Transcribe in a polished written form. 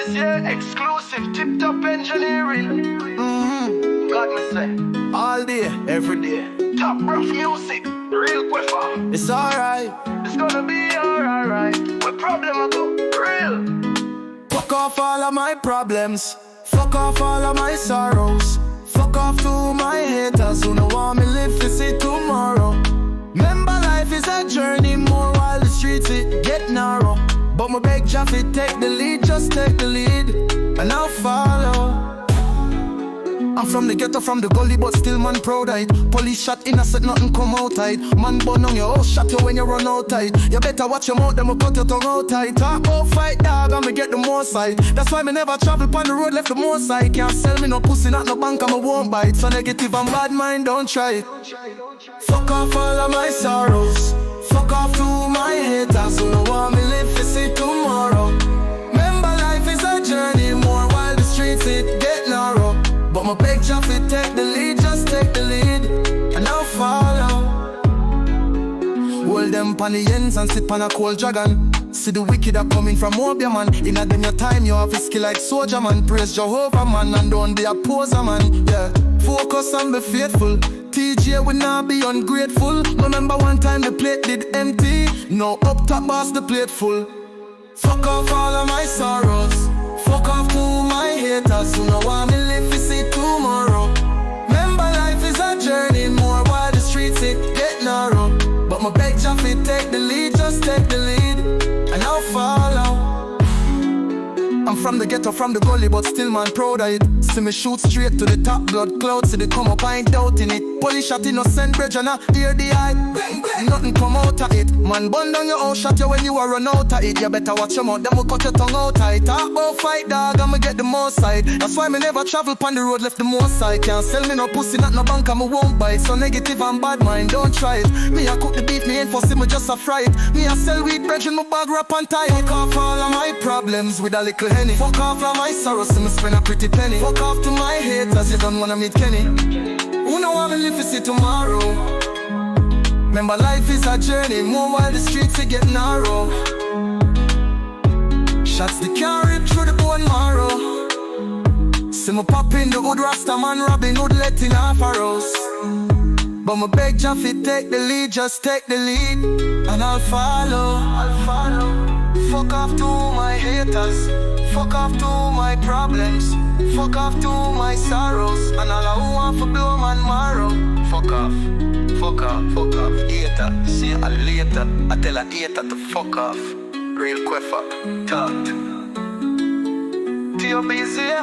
this year, exclusive Tiptop engineering. God me say, all day, every day. top rough music, real quicker. It's alright. It's gonna be alright. What problem I go? Real. Fuck off all of my problems. Fuck off all of my sorrows. Fuck off to my haters who don't want me live to see tomorrow. Remember life is a journey, more while the streets it get narrow. But my beg Jaffe take the lead, just take the lead, and I'll follow. I'm from the ghetto, from the gully, but still man proud of it. Police shot innocent, nothing come out tight. Man burn on your house, shot you when you run out tight. You better watch your mouth, them will cut your tongue out tight. Talk about fight dog, I'ma get the more side. That's why me never travel on the road, left the more side. Can't sell me no pussy, not no bank, I'ma won't bite. So negative and bad mind, don't try it. Fuck off all of my sorrows. Fuck off to my haters who don't want me live to see tomorrow. Remember life is a journey, more while the streets it get narrow. But my beg Jaffe take the lead, just take the lead, and I'll follow. Hold them pan the ends and sit pan a cold dragon. See the wicked are coming from Mobia man. In a them your time you have a skill like soldier man. Praise Jehovah man and don't be a poser man. Yeah, focus and be faithful. TJ will not be ungrateful. Remember one time the plate did empty. Now up top boss the plate full. Fuck off all of my sorrows. Fuck off to my haters who don't want me live to see tomorrow. Remember life is a journey, more while the streets it get narrow. But my beg Jaffe take the lead, just take the lead, and I'll follow. I'm from the ghetto, from the gully, but still man proud of it. See me shoot straight to the top, blood clouds, see they come up, I ain't doubting it. Police shot innocent bridge and I hear the eye. Bang, bang. Nothing come out of it. Man bun down your house, shot you when you are run out of it. You better watch your mouth, them will cut your tongue out tight. Talk about fight dog, I'ma get the more side. That's why me never travel on the road, left the more side. Can't sell me no pussy, not no bank, I'ma won't buy it. So negative and bad mind, don't try it. Me I cook the beef, me ain't for me just a fry it. Me I sell weed, bread in my bag, wrap and tie. Fuck off all of my problems with a little henny. Fuck off all my sorrows, see me spend a pretty penny. Fuck off to my haters, you don't wanna meet Kenny. Who know how me live to see tomorrow? Remember life is a journey, more while the streets it get narrow. Shots they can't rip through the bone marrow. See me pop in the hood, Rasta man Robin Hood letting half a roast. But my beg Jaffe take the lead, just take the lead, and I'll follow. Fuck off to my haters. Fuck off to my problems. Fuck off to my sorrows. And all I want for blow man marrow. Fuck off, fuck off, fuck off. Hater, see you later. I tell a hater to fuck off. Real quicker, talk. To your busy.